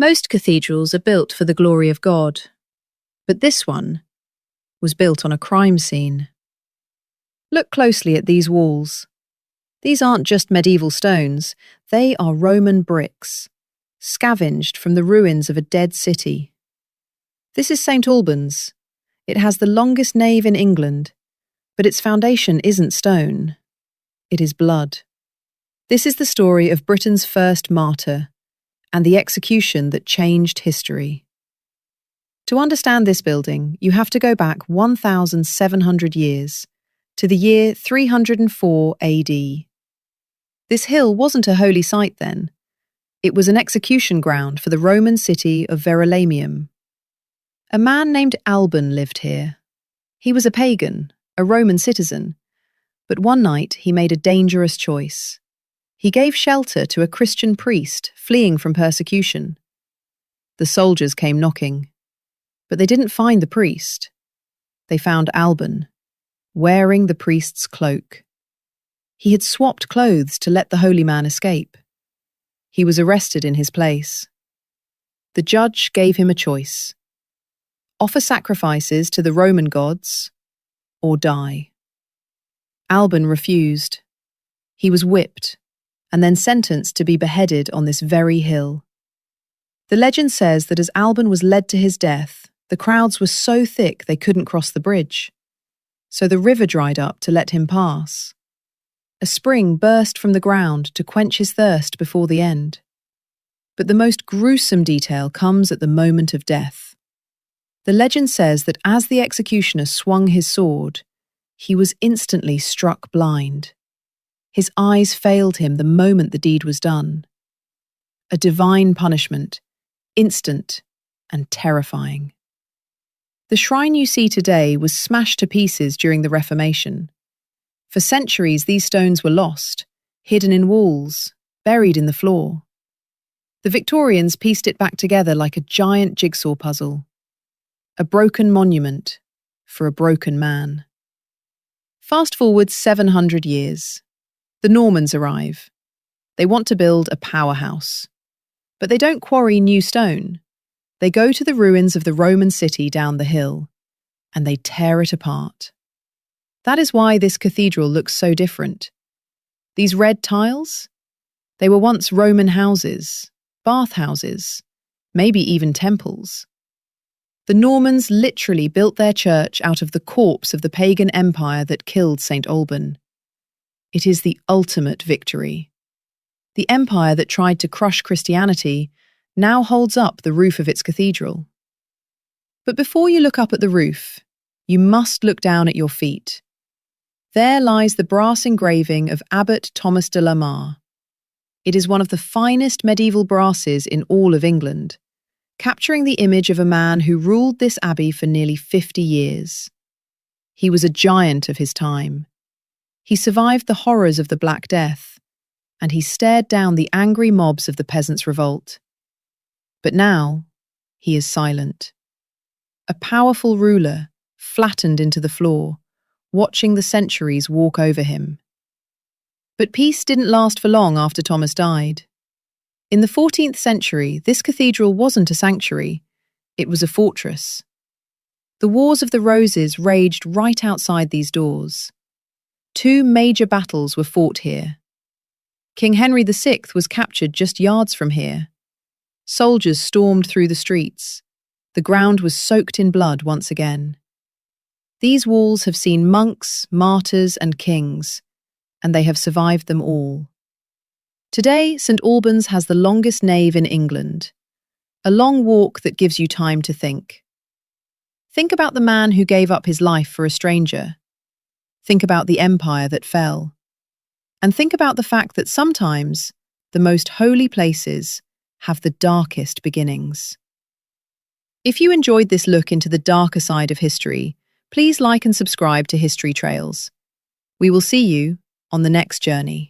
Most cathedrals are built for the glory of God, but this one was built on a crime scene. Look closely at these walls. These aren't just medieval stones, they are Roman bricks, scavenged from the ruins of a dead city. This is St Albans. It has the longest nave in England, but its foundation isn't stone. It is blood. This is the story of Britain's first martyr and the execution that changed history. To understand this building, you have to go back 1,700 years to the year 304 AD. This hill wasn't a holy site then. It was an execution ground for the Roman city of Verulamium. A man named Alban lived here. He was a pagan, a Roman citizen, but one night he made a dangerous choice. He gave shelter to a Christian priest fleeing from persecution. The soldiers came knocking, but they didn't find the priest. They found Alban, wearing the priest's cloak. He had swapped clothes to let the holy man escape. He was arrested in his place. The judge gave him a choice: offer sacrifices to the Roman gods or die. Alban refused. He was whipped and then sentenced to be beheaded on this very hill. The legend says that as Alban was led to his death, the crowds were so thick they couldn't cross the bridge. So the river dried up to let him pass. A spring burst from the ground to quench his thirst before the end. But the most gruesome detail comes at the moment of death. The legend says that as the executioner swung his sword, he was instantly struck blind. His eyes failed him the moment the deed was done. A divine punishment, instant and terrifying. The shrine you see today was smashed to pieces during the Reformation. For centuries, these stones were lost, hidden in walls, buried in the floor. The Victorians pieced it back together like a giant jigsaw puzzle. A broken monument for a broken man. Fast forward 700 years. The Normans arrive. They want to build a powerhouse. But they don't quarry new stone. They go to the ruins of the Roman city down the hill, and they tear it apart. That is why this cathedral looks so different. These red tiles? They were once Roman houses, bathhouses, maybe even temples. The Normans literally built their church out of the corpse of the pagan empire that killed St Alban. It is the ultimate victory. The empire that tried to crush Christianity now holds up the roof of its cathedral. But before you look up at the roof, you must look down at your feet. There lies the brass engraving of Abbot Thomas de la Mare. It is one of the finest medieval brasses in all of England, capturing the image of a man who ruled this abbey for nearly 50 years. He was a giant of his time. He survived the horrors of the Black Death, and he stared down the angry mobs of the peasants' revolt. But now, he is silent. A powerful ruler, flattened into the floor, watching the centuries walk over him. But peace didn't last for long after Thomas died. In the 14th century, this cathedral wasn't a sanctuary, it was a fortress. The Wars of the Roses raged right outside these doors. 2 major battles were fought here. King Henry VI was captured just yards from here. Soldiers stormed through the streets. The ground was soaked in blood once again. These walls have seen monks, martyrs, and kings, and they have survived them all. Today, St Albans has the longest nave in England, a long walk that gives you time to think. Think about the man who gave up his life for a stranger. Think about the empire that fell. And think about the fact that sometimes the most holy places have the darkest beginnings. If you enjoyed this look into the darker side of history, please like and subscribe to History Trails. We will see you on the next journey.